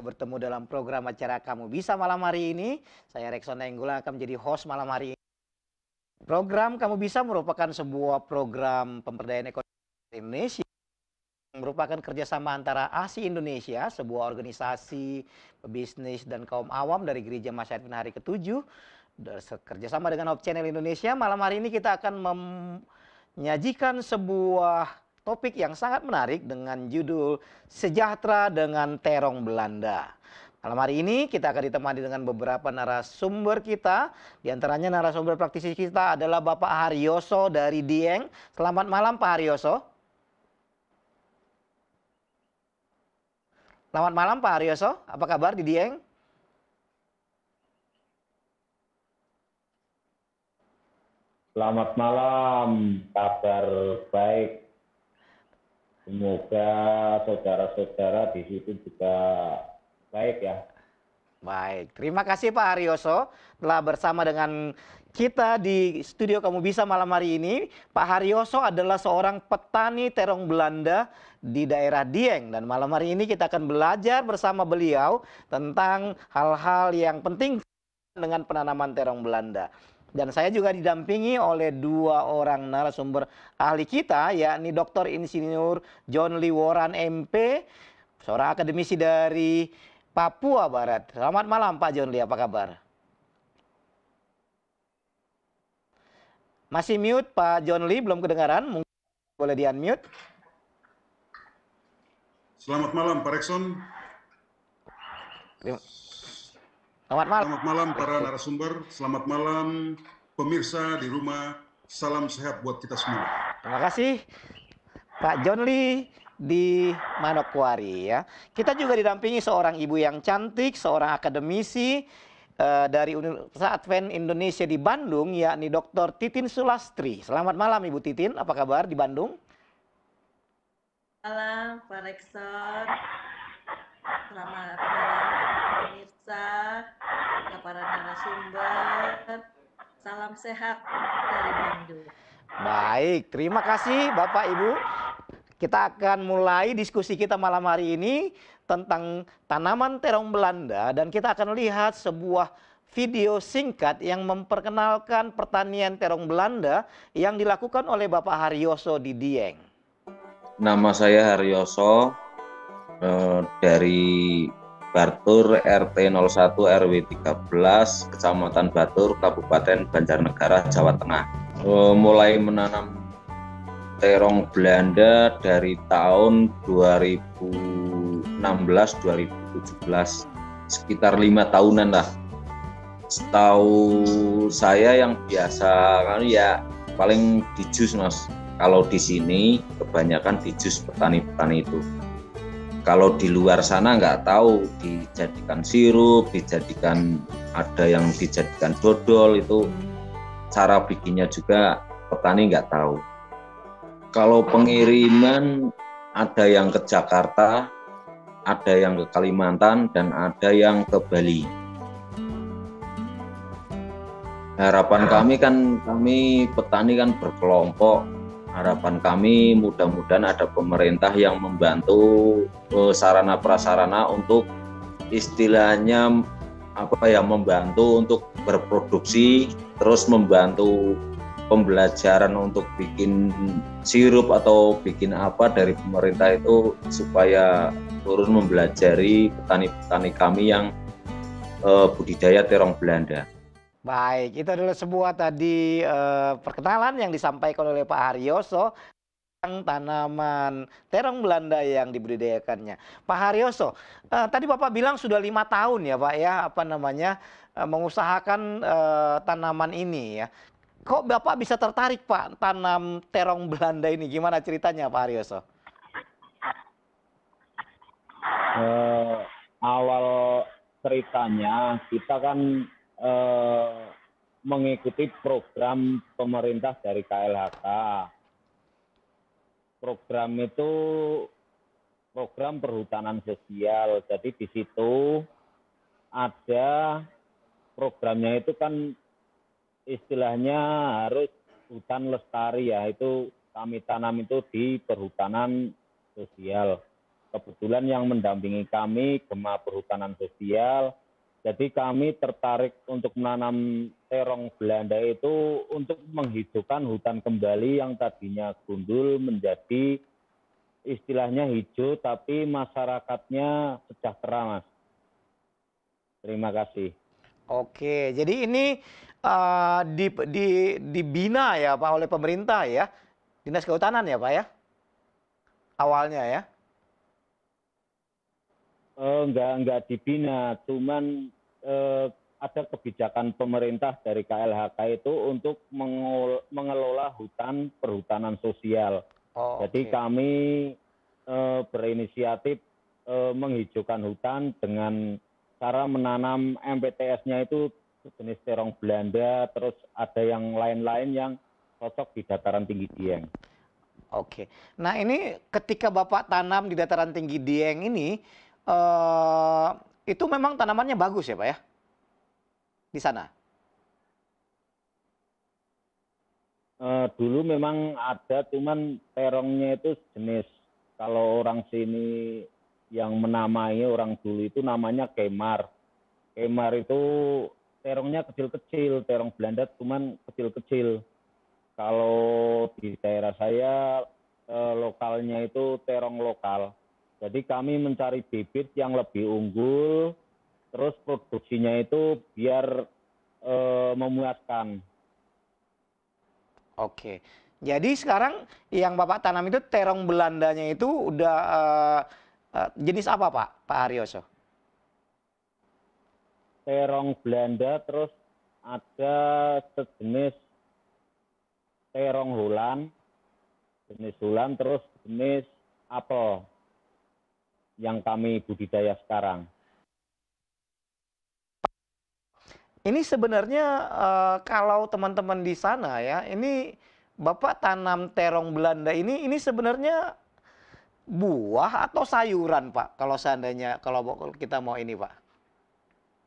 Bertemu dalam program acara Kamu Bisa malam hari ini. Saya Rekson Nainggolan akan menjadi host malam hari ini. Program Kamu Bisa merupakan sebuah program pemberdayaan ekonomi Indonesia yang merupakan kerjasama antara ASI Indonesia, sebuah organisasi pebisnis dan kaum awam dari Gereja Masyarakat Hari ke-7, kerjasama dengan Hope Channel Indonesia. Malam hari ini kita akan menyajikan sebuah topik yang sangat menarik dengan judul Sejahtera dengan Terong Belanda. Malam hari ini kita akan ditemani dengan beberapa narasumber kita. Di antaranya narasumber praktisi kita adalah Bapak Haryoso dari Dieng. Selamat malam Pak Haryoso. Selamat malam Pak Haryoso. Apa kabar di Dieng? Selamat malam, kabar baik. Semoga saudara-saudara di situ juga baik ya. Baik, terima kasih Pak Haryoso telah bersama dengan kita di studio Kamu Bisa malam hari ini. Pak Haryoso adalah seorang petani terong Belanda di daerah Dieng. Dan malam hari ini kita akan belajar bersama beliau tentang hal-hal yang penting dengan penanaman terong Belanda. Dan saya juga didampingi oleh dua orang narasumber ahli kita, yakni Dr. Insinyur John Lee Woran MP, seorang akademisi dari Papua Barat. Selamat malam Pak John Lee, apa kabar? Masih mute Pak John Lee, belum kedengaran, mungkin boleh di-unmute. Selamat malam Pak Rekson. Selamat malam. Selamat malam para narasumber, selamat malam pemirsa di rumah, salam sehat buat kita semua. Terima kasih Pak John Lee di Manokwari ya. Kita juga didampingi seorang ibu yang cantik, seorang akademisi dari Universitas Advent Indonesia di Bandung, yakni Dr. Titin Sulastri. Selamat malam Ibu Titin, apa kabar di Bandung? Malam Pak Rekson. Selamat malam pemirsa, para narasumber. Salam sehat dari Bandung. Baik, terima kasih Bapak Ibu. Kita akan mulai diskusi kita malam hari ini tentang tanaman terong Belanda, dan kita akan lihat sebuah video singkat yang memperkenalkan pertanian terong Belanda yang dilakukan oleh Bapak Haryoso di Dieng. Nama saya Haryoso dari Batur RT 01 RW 13 Kecamatan Batur Kabupaten Banjarnegara Jawa Tengah. Mulai menanam terong Belanda dari tahun 2016-2017, sekitar 5 tahunan lah. Setahu saya yang biasa kan ya paling di jus Mas. Kalau di sini kebanyakan di jus petani-petani itu. Kalau di luar sana nggak tahu, dijadikan sirup, ada yang dijadikan dodol, itu cara bikinnya juga petani nggak tahu. Kalau pengiriman ada yang ke Jakarta, ada yang ke Kalimantan, dan ada yang ke Bali. Harapan kami petani kan berkelompok. Harapan kami mudah-mudahan ada pemerintah yang membantu sarana prasarana untuk istilahnya membantu untuk berproduksi, terus membantu pembelajaran untuk bikin sirup atau bikin apa dari pemerintah itu, supaya turun mempelajari petani-petani kami yang budidaya terong Belanda. Baik, itu adalah sebuah tadi perkenalan yang disampaikan oleh Pak Haryoso tentang tanaman terong Belanda yang dibudidayakannya. Pak Haryoso, tadi Bapak bilang sudah 5 tahun ya Pak ya, mengusahakan tanaman ini ya. Kok Bapak bisa tertarik Pak tanam terong Belanda ini? Gimana ceritanya Pak Haryoso? Eh, awal ceritanya kita kan eh, mengikuti program pemerintah dari KLHK. Program itu program perhutanan sosial. Jadi di situ ada programnya itu kan istilahnya harus hutan lestari ya, itu kami tanam itu di perhutanan sosial. Kebetulan yang mendampingi kami Gema Perhutanan Sosial, jadi kami tertarik untuk menanam terong Belanda itu untuk menghidupkan hutan kembali yang tadinya gundul menjadi istilahnya hijau, tapi masyarakatnya sejahtera, Mas. Terima kasih. Oke, jadi ini dibina ya Pak oleh pemerintah ya, Dinas Kehutanan ya Pak ya, awalnya ya. Enggak dibina, cuman ada kebijakan pemerintah dari KLHK itu untuk mengelola hutan perhutanan sosial. Oh, Jadi oke. kami berinisiatif menghijaukan hutan dengan cara menanam MPTS-nya itu jenis terong Belanda, terus ada yang lain-lain yang cocok di dataran tinggi Dieng. Oke. Nah, ini ketika Bapak tanam di dataran tinggi Dieng ini, itu memang tanamannya bagus ya Pak ya? Di sana? Dulu memang ada, cuman terongnya itu jenis, kalau orang sini yang menamai orang dulu itu namanya kemar. Kemar itu terongnya kecil-kecil, terong Belanda cuman kecil-kecil. Kalau di daerah saya lokalnya itu terong lokal. Jadi kami mencari bibit yang lebih unggul, terus produksinya itu biar memuaskan. Oke. Jadi sekarang yang Bapak tanam itu terong Belandanya itu udah jenis apa Pak? Pak Haryoso? Terong Belanda, terus ada sejenis terong Holland, jenis Holland, terus jenis apel yang kami budidaya sekarang. Ini sebenarnya kalau teman-teman di sana ya, ini Bapak tanam terong Belanda ini sebenarnya buah atau sayuran Pak? Kalau seandainya kalau kita mau ini Pak,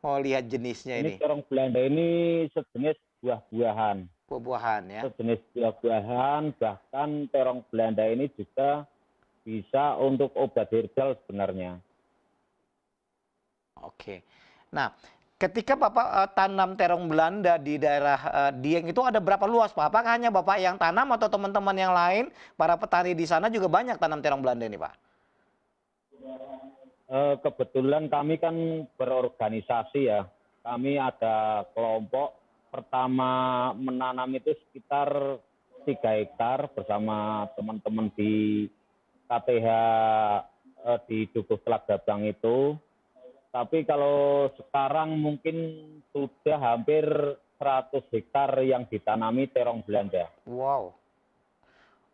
mau lihat jenisnya Ini ini, terong Belanda ini sejenis buah-buahan. buah-buahan ya. Sejenis buah-buahan, bahkan terong Belanda ini juga bisa untuk obat herbal sebenarnya. Oke. Nah, ketika Bapak tanam terong Belanda di daerah Dieng itu ada berapa luas Pak? Apakah hanya Bapak yang tanam atau teman-teman yang lain, para petani di sana juga banyak tanam terong Belanda ini Pak? Kebetulan kami kan berorganisasi ya. Kami ada kelompok, pertama menanam itu sekitar 3 hektar bersama teman-teman di KTH di Dukuh Telagabang itu. Tapi kalau sekarang mungkin sudah hampir 100 hektar yang ditanami terong Belanda. Wow.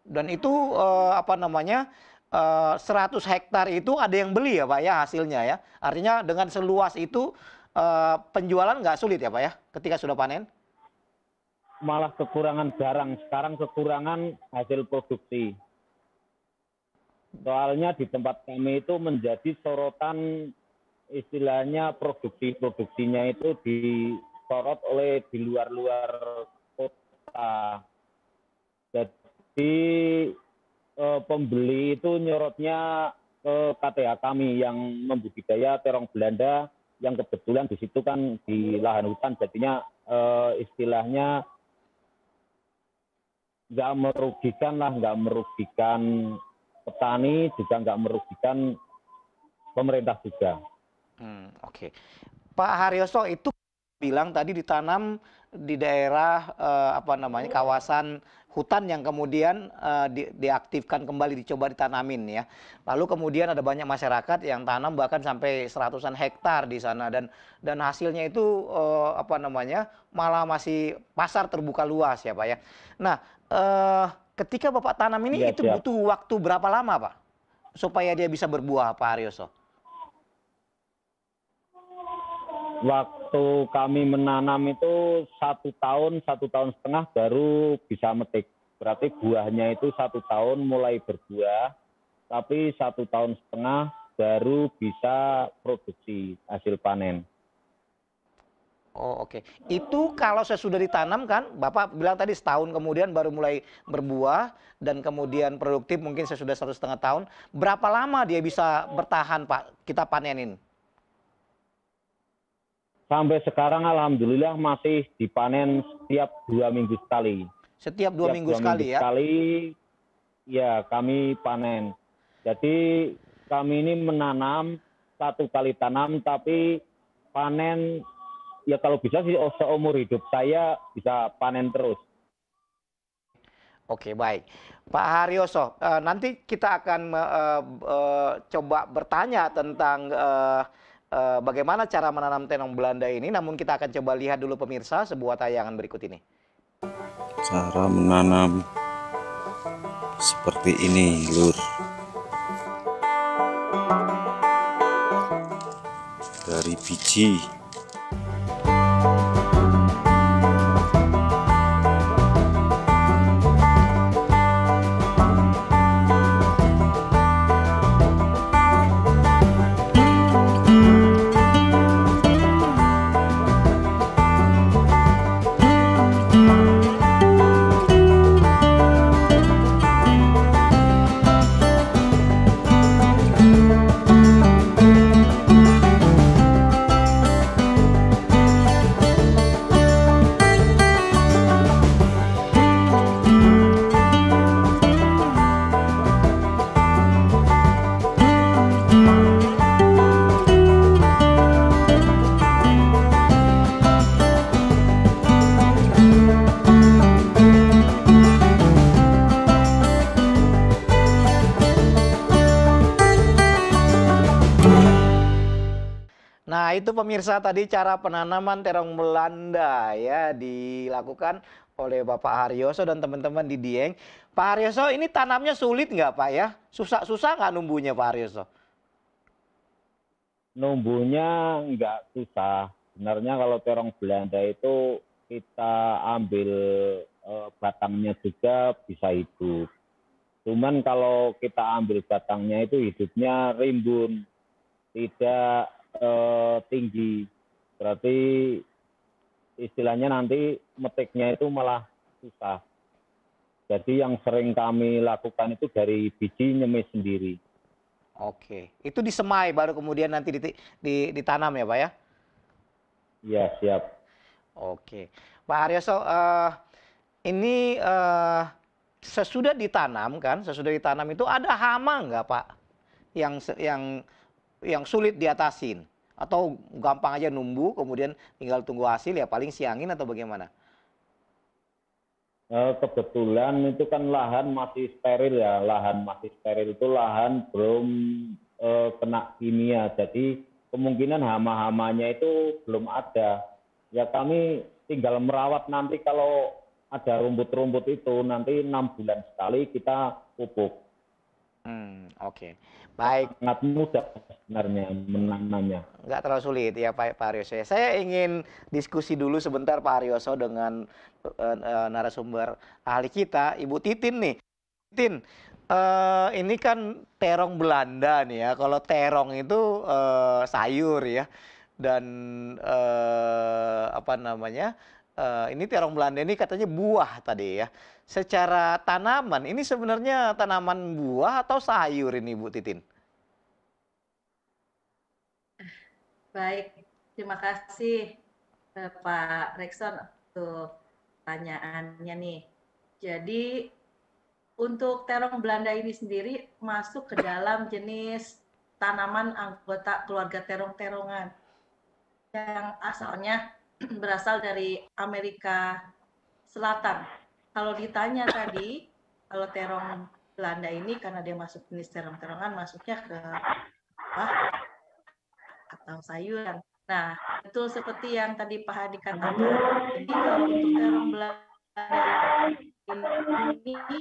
Dan itu apa namanya 100 hektar itu ada yang beli ya Pak ya hasilnya ya. Artinya dengan seluas itu penjualan nggak sulit ya Pak ya ketika sudah panen? Malah kekurangan barang, sekarang kekurangan hasil produksi. Soalnya di tempat kami itu menjadi sorotan, istilahnya produksinya itu disorot oleh di luar-luar kota. Jadi pembeli itu nyorotnya ke KTA kami yang membudidaya terong Belanda, yang kebetulan di situ kan di lahan hutan, jadinya istilahnya nggak merugikan lah, nggak merugikan petani, juga nggak merugikan pemerintah juga. Oke. Pak Haryoso itu bilang tadi ditanam di daerah apa namanya kawasan hutan yang kemudian diaktifkan kembali, dicoba ditanamin ya. Lalu kemudian ada banyak masyarakat yang tanam bahkan sampai 100-an hektar di sana dan hasilnya itu apa namanya malah masih pasar terbuka luas ya Pak ya. Nah ketika Bapak tanam ini Ya, itu siap. butuh waktu berapa lama Pak supaya dia bisa berbuah Pak Haryoso? waktu kami menanam itu 1 tahun 1 tahun setengah baru bisa metik. Berarti buahnya itu 1 tahun mulai berbuah, tapi 1 tahun setengah baru bisa produksi hasil panen. Oh, oke. Itu kalau sesudah ditanam kan, Bapak bilang tadi setahun kemudian baru mulai berbuah dan kemudian produktif mungkin sesudah 1,5 tahun. Berapa lama dia bisa bertahan, Pak, kita panenin? Sampai sekarang alhamdulillah masih dipanen setiap 2 minggu sekali. Setiap dua Setiap minggu 2 minggu sekali ya? sekali ya kami panen. Jadi kami ini menanam 1 kali tanam, tapi panen ya kalau bisa sih seumur hidup saya bisa panen terus. Oke, baik. Pak Haryoso, nanti kita akan coba bertanya tentang bagaimana cara menanam terong Belanda ini, namun kita akan coba lihat dulu pemirsa sebuah tayangan berikut ini. Cara menanam seperti ini, Lur. Dari biji. Nah, itu pemirsa tadi cara penanaman terong Belanda ya dilakukan oleh Bapak Haryoso dan teman-teman di Dieng. Pak Haryoso, ini tanamnya sulit nggak Pak ya? Susah nggak numbuhnya Pak Haryoso? Numbuhnya nggak susah. Sebenarnya kalau terong Belanda itu kita ambil batangnya juga bisa hidup. Cuman kalau kita ambil batangnya itu hidupnya rimbun, tidak tinggi. Berarti istilahnya nanti metiknya itu malah susah. Jadi yang sering kami lakukan itu dari biji nyemis sendiri. Oke, itu disemai baru kemudian nanti ditanam ya Pak ya? Iya, siap. Oke, Pak Haryoso, ini sesudah ditanam kan, sesudah ditanam itu ada hama nggak Pak yang sulit diatasin? Atau gampang aja numbuh kemudian tinggal tunggu hasil ya paling siangin atau bagaimana? Kebetulan itu kan lahan masih steril ya, lahan masih steril itu lahan belum kena kimia, jadi kemungkinan hama-hamanya itu belum ada. Ya kami tinggal merawat, nanti kalau ada rumput-rumput itu nanti 6 bulan sekali kita pupuk. Oke. Baik. Sangat mudah sebenarnya menanamnya. Nggak terlalu sulit ya Pak Haryoso. Saya ingin diskusi dulu sebentar Pak Haryoso dengan narasumber ahli kita, Ibu Titin nih. Titin, ini kan terong Belanda nih ya. Kalau terong itu sayur ya. Dan apa namanya? Ini terong Belanda ini katanya buah tadi ya. Secara tanaman, ini sebenarnya tanaman buah atau sayur ini Bu Titin? Baik, terima kasih Pak Rekson untuk pertanyaannya nih. Jadi untuk terong Belanda ini sendiri masuk ke dalam jenis tanaman anggota keluarga terong-terongan yang asalnya berasal dari Amerika Selatan. Kalau ditanya tadi, kalau terong Belanda ini karena dia masuk jenis terong-terongan, masuknya ke buah atau sayuran. Nah, betul seperti yang tadi Pak Hadi katakan. Jadi kalau untuk terong Belanda ini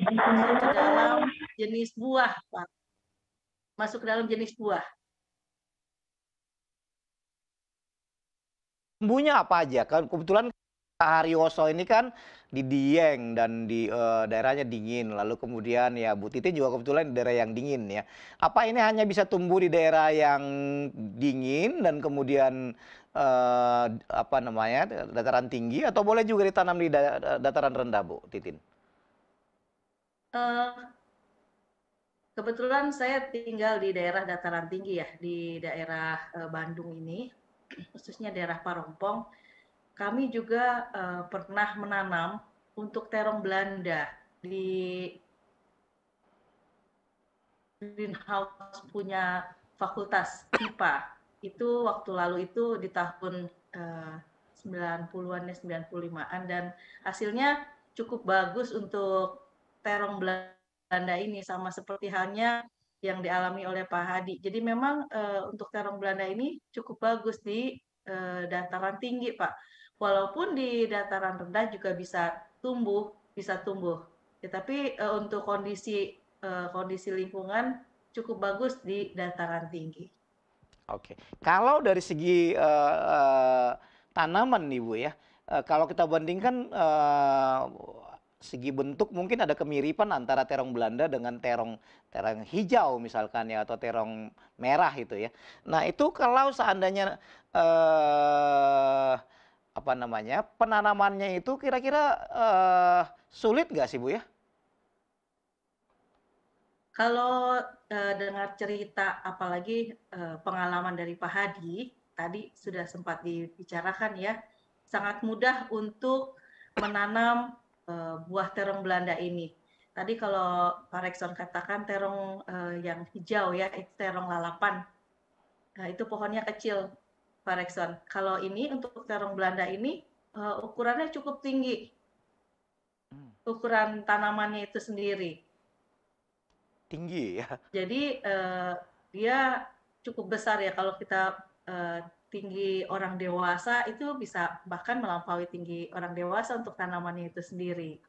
masuk ke dalam jenis buah, Pak. Masuk ke dalam jenis buah. Bumbunya apa aja? Kan kebetulan Pak Haryoso ini kan di Dieng dan di daerahnya dingin. Lalu kemudian ya Bu Titin juga kebetulan di daerah yang dingin ya. Apa ini hanya bisa tumbuh di daerah yang dingin dan kemudian apa namanya dataran tinggi atau boleh juga ditanam di dataran rendah Bu Titin? Eh, Kebetulan saya tinggal di daerah dataran tinggi ya, di daerah Bandung ini, khususnya daerah Parongpong. Kami juga pernah menanam untuk terong Belanda di greenhouse punya Fakultas IPA. Itu waktu lalu itu di tahun 90-an ya, 95-an, dan hasilnya cukup bagus untuk terong Belanda ini, sama seperti halnya yang dialami oleh Pak Hadi. Jadi memang untuk terong Belanda ini cukup bagus di dataran tinggi, Pak. Walaupun di dataran rendah juga bisa tumbuh. Tetapi untuk kondisi lingkungan cukup bagus di dataran tinggi. Oke, kalau dari segi tanaman nih Bu ya, kalau kita bandingkan segi bentuk mungkin ada kemiripan antara terong Belanda dengan terong hijau misalkan ya, atau terong merah itu ya. Nah itu kalau seandainya apa namanya penanamannya itu kira-kira sulit nggak sih Bu ya? Kalau dengar cerita, apalagi pengalaman dari Pak Hadi, tadi sudah sempat dibicarakan ya, sangat mudah untuk menanam buah terong Belanda ini. Tadi kalau Pak Rekson katakan terong yang hijau ya, itu terong lalapan. Nah, itu pohonnya kecil, Pak Rekson. Kalau ini untuk terong Belanda ini ukurannya cukup tinggi, ukuran tanamannya itu sendiri. Tinggi ya. Jadi dia cukup besar ya, kalau kita tinggi orang dewasa itu bisa bahkan melampaui tinggi orang dewasa untuk tanamannya itu sendiri.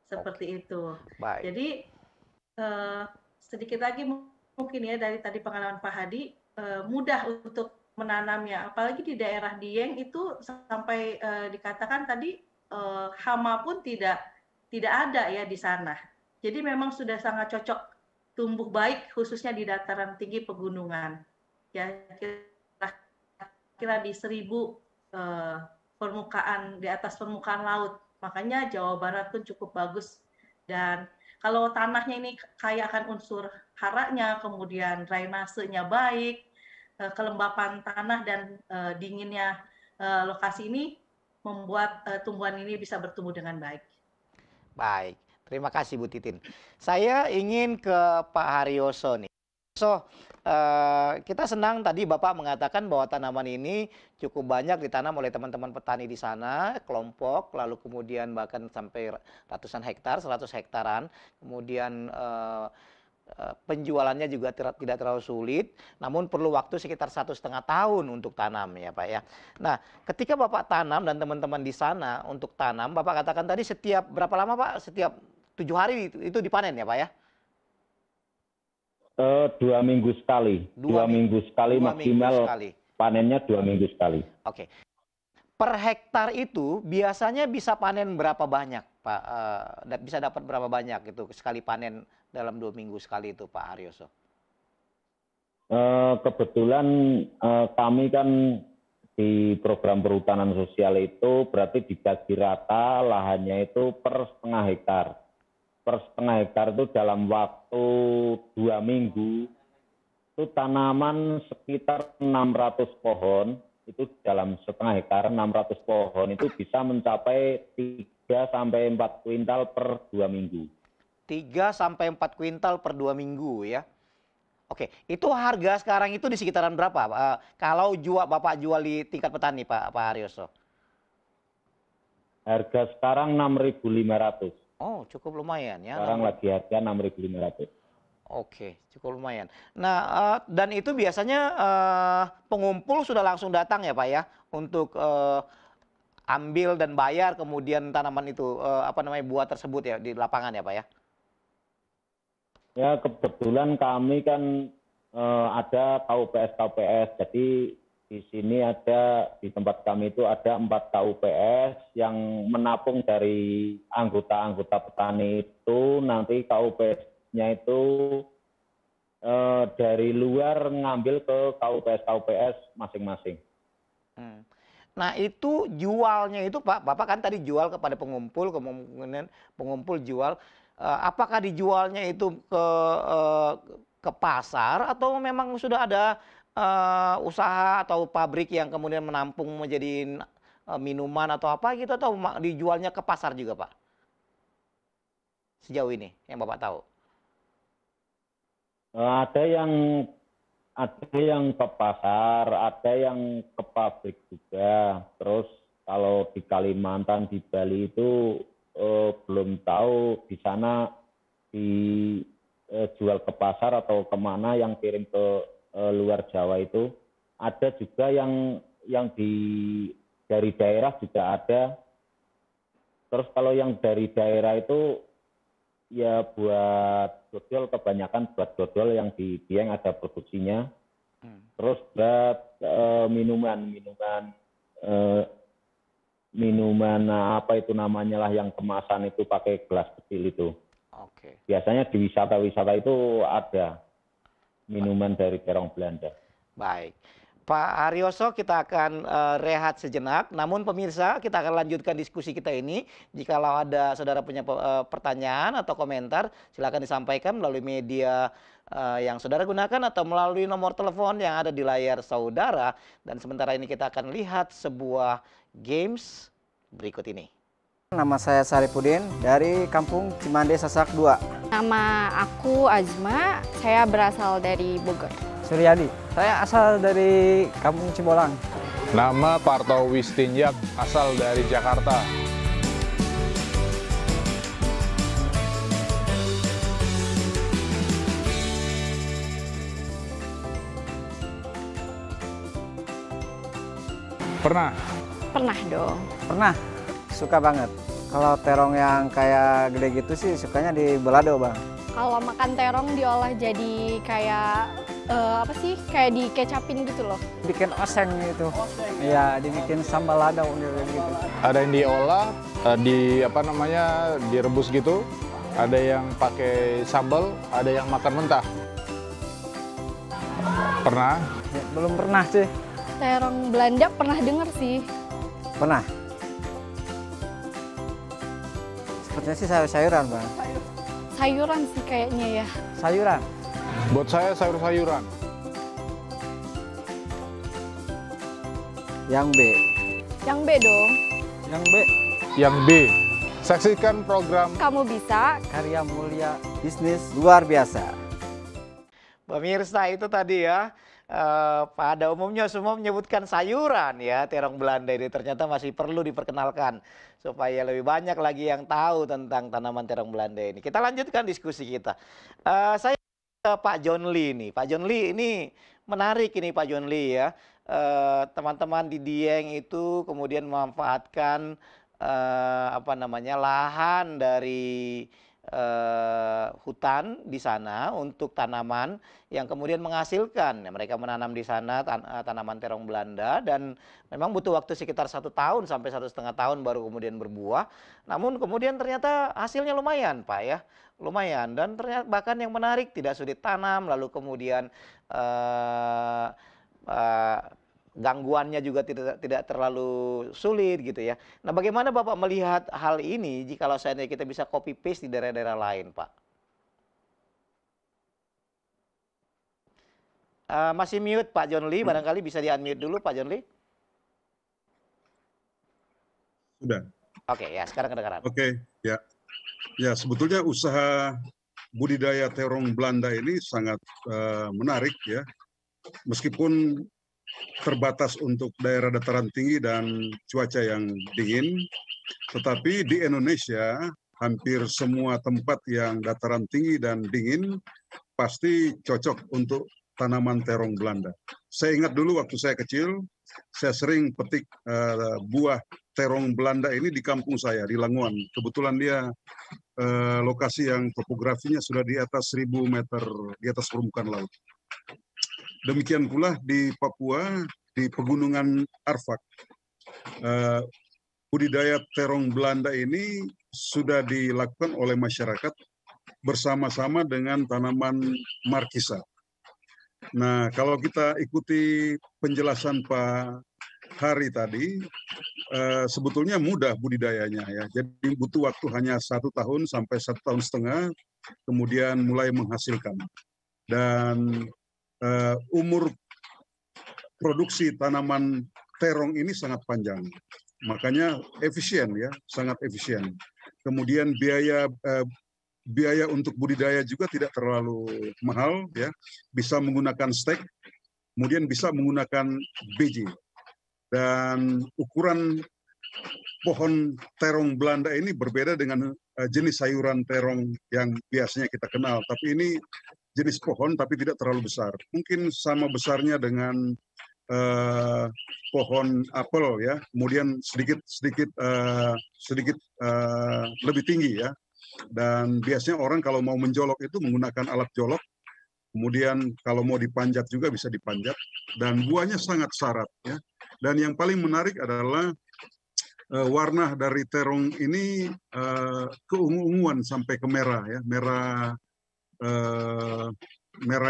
Seperti itu. Baik. Jadi sedikit lagi mungkin ya dari tadi pengalaman Pak Hadi, mudah untuk menanamnya. Apalagi di daerah Dieng itu sampai dikatakan tadi hama pun tidak ada ya di sana. Jadi memang sudah sangat cocok tumbuh baik khususnya di dataran tinggi pegunungan. Ya kira-kira di 1000 permukaan, di atas permukaan laut. Makanya Jawa Barat pun cukup bagus. Dan kalau tanahnya ini kaya akan unsur haranya, kemudian drainasenya baik, kelembapan tanah dan dinginnya lokasi ini membuat tumbuhan ini bisa bertumbuh dengan baik. Baik, terima kasih Bu Titin. Saya ingin ke Pak Haryoso nih. So, kita senang tadi Bapak mengatakan bahwa tanaman ini cukup banyak ditanam oleh teman-teman petani di sana, kelompok, lalu kemudian bahkan sampai ratusan hektar, 100 hektaran. Kemudian penjualannya juga tidak terlalu sulit, namun perlu waktu sekitar 1,5 tahun untuk tanam ya Pak ya. Nah, ketika Bapak tanam dan teman-teman di sana untuk tanam, Bapak katakan tadi setiap berapa lama Pak? Setiap 7 hari itu dipanen ya Pak ya? 2 minggu sekali. 2 minggu sekali maksimal, panennya 2 minggu sekali. Oke. Per hektar itu biasanya bisa panen berapa banyak Pak? Bisa dapat berapa banyak itu sekali panen dalam 2 minggu sekali itu Pak Haryoso? Kebetulan kami kan di program perhutanan sosial itu berarti dibagi rata lahannya itu per setengah hektar. Per setengah hektar itu dalam waktu 2 minggu itu tanaman sekitar 600 pohon, itu dalam setengah hektar 600 pohon itu bisa mencapai 3-4 kuintal per 2 minggu. 3-4 kuintal per 2 minggu ya. Oke, itu harga sekarang itu di sekitaran berapa? Kalau Bapak jual di tingkat petani Pak Haryoso? Harga sekarang 6.500. Oh, cukup lumayan ya. Sekarang lagi harga 6.500. Oke, cukup lumayan. Nah, dan itu biasanya pengumpul sudah langsung datang ya Pak ya untuk ambil dan bayar kemudian tanaman itu buah tersebut ya di lapangan ya Pak ya? Ya kebetulan kami kan ada KUPS, jadi Di sini ada, di tempat kami itu ada 4 KUPS yang menapung dari anggota-anggota petani itu, nanti KUPS-nya itu dari luar ngambil ke KUPS-KUPS masing-masing. Nah itu jualnya itu Pak, Bapak kan tadi jual kepada pengumpul, kemudian pengumpul jual. Apakah dijualnya itu ke pasar atau memang sudah ada usaha atau pabrik yang kemudian menampung menjadi minuman atau apa gitu, atau dijualnya ke pasar juga Pak? Sejauh ini yang Bapak tahu. Ada yang ke pasar, ada yang ke pabrik juga. Terus kalau di Kalimantan, di Bali itu belum tahu di sana dijual ke pasar atau kemana, yang kirim ke luar Jawa itu. Ada juga yang dari daerah juga ada. Terus kalau yang dari daerah itu ya buat dodol, kebanyakan buat dodol yang di Dieng ada produksinya. Terus buat minuman apa itu namanya lah, yang kemasan itu pakai gelas kecil itu. Oke. Biasanya di wisata-wisata itu ada minuman dari terong Belanda. Baik. Pak Haryoso, kita akan rehat sejenak. Namun pemirsa, kita akan lanjutkan diskusi kita ini. Jikalau ada saudara punya pertanyaan atau komentar, silakan disampaikan melalui media yang saudara gunakan atau melalui nomor telepon yang ada di layar saudara. Dan sementara ini kita akan lihat sebuah games berikut ini. Nama saya Saripudin dari Kampung Cimande Sasak 2. Nama aku Azma, saya berasal dari Bogor. Suryadi, saya asal dari Kampung Cibolang. Nama Parto Wistinjak, asal dari Jakarta. Pernah? Pernah dong. Pernah, suka banget. Kalau terong yang kayak gede gitu sih sukanya di balado, Bang. Kalau makan terong diolah jadi kayak kayak dikecapin gitu loh. Bikin oseng gitu. Iya, dibikin sambal lado gitu. Ada yang diolah, direbus gitu. Ada yang pakai sambal, ada yang makan mentah. Pernah? Ya, belum pernah sih. Terong Belanda pernah dengar sih. Pernah. Sepertinya sih sayur-sayuran, Bang. Sayuran sih kayaknya ya. Sayuran. Buat saya sayur-sayuran. Yang B. Yang B dong. Yang B. Yang B. Saksikan program Kamu Bisa. Karya mulia, bisnis luar biasa. Pemirsa, itu tadi ya. Pada umumnya semua menyebutkan sayuran ya, terong Belanda ini ternyata masih perlu diperkenalkan supaya lebih banyak lagi yang tahu tentang tanaman terong Belanda ini. Kita lanjutkan diskusi kita. Saya ke Pak John Lee nih. Pak John Lee ini menarik ini Pak John Lee ya. Teman-teman di Dieng itu kemudian memanfaatkan lahan dari hutan di sana untuk tanaman yang kemudian menghasilkan. Mereka menanam di sana tanaman terong Belanda dan memang butuh waktu sekitar 1 tahun sampai 1,5 tahun baru kemudian berbuah. Namun kemudian ternyata hasilnya lumayan Pak ya, lumayan, dan ternyata bahkan yang menarik tidak sulit tanam, lalu kemudian gangguannya juga tidak terlalu sulit gitu ya. Nah, bagaimana Bapak melihat hal ini jikalau seandainya kita bisa copy paste di daerah-daerah lain, Pak? Masih mute Pak John Lee, barangkali bisa di-unmute dulu Pak John Lee. Sudah. Oke, ya sekarang kedengaran. Oke, ya. Ya, sebetulnya usaha budidaya terong Belanda ini sangat menarik ya. Meskipun terbatas untuk daerah dataran tinggi dan cuaca yang dingin, tetapi di Indonesia hampir semua tempat yang dataran tinggi dan dingin pasti cocok untuk tanaman terong Belanda. Saya ingat dulu waktu saya kecil, saya sering petik buah terong Belanda ini di kampung saya, di Languan. Kebetulan dia lokasi yang topografinya sudah di atas 1.000 meter di atas permukaan laut. Demikian pula di Papua, di pegunungan Arfak. Budidaya terong Belanda ini sudah dilakukan oleh masyarakat bersama-sama dengan tanaman markisa. Nah, kalau kita ikuti penjelasan Pak Hari tadi, sebetulnya mudah budidayanya ya. Jadi butuh waktu hanya 1 tahun sampai 1,5 tahun, kemudian mulai menghasilkan. Dan umur produksi tanaman terong ini sangat panjang. Makanya efisien ya, sangat efisien. Kemudian biaya untuk budidaya juga tidak terlalu mahal ya. Bisa menggunakan stek, kemudian bisa menggunakan biji. Dan ukuran pohon terong Belanda ini berbeda dengan jenis sayuran terong yang biasanya kita kenal. Tapi ini jenis pohon tapi tidak terlalu besar. Mungkin sama besarnya dengan pohon apel ya, kemudian sedikit lebih tinggi ya. Dan biasanya orang kalau mau menjolok itu menggunakan alat jolok. Kemudian kalau mau dipanjat juga bisa dipanjat. Dan buahnya sangat syarat ya. Dan yang paling menarik adalah warna dari terong ini keungu-unguan sampai ke merah ya, merah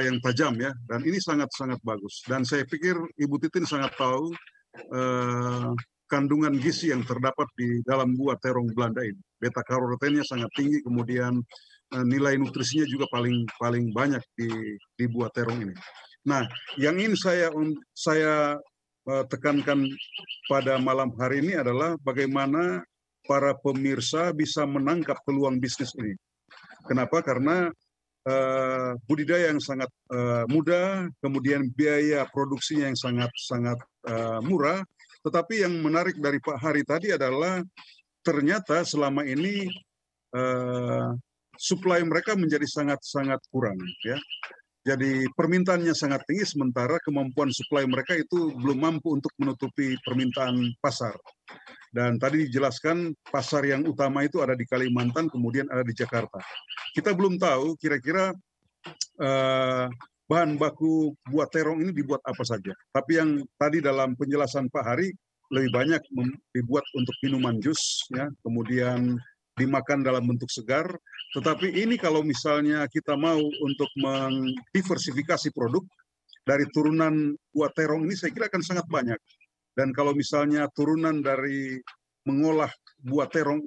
yang tajam ya, dan ini sangat-sangat bagus. Dan saya pikir Ibu Titin sangat tahu kandungan gizi yang terdapat di dalam buah terong Belanda ini. Beta karotennya sangat tinggi, kemudian nilai nutrisinya juga paling banyak di buah terong ini. Nah, yang ingin saya tekankan pada malam hari ini adalah bagaimana para pemirsa bisa menangkap peluang bisnis ini. Kenapa? Karena budidaya yang sangat mudah, kemudian biaya produksinya yang sangat murah. Tetapi yang menarik dari Pak Hari tadi adalah ternyata selama ini supply mereka menjadi sangat kurang ya. Jadi permintaannya sangat tinggi sementara kemampuan supply mereka itu belum mampu untuk menutupi permintaan pasar. Dan tadi dijelaskan pasar yang utama itu ada di Kalimantan, kemudian ada di Jakarta. Kita belum tahu kira-kira bahan baku buat terong ini dibuat apa saja. Tapi yang tadi dalam penjelasan Pak Hari lebih banyak dibuat untuk minuman jus, ya, kemudian dimakan dalam bentuk segar. Tetapi ini kalau misalnya kita mau untuk mendiversifikasi produk dari turunan buah terong ini, saya kira akan sangat banyak. Dan kalau misalnya turunan dari mengolah buah terong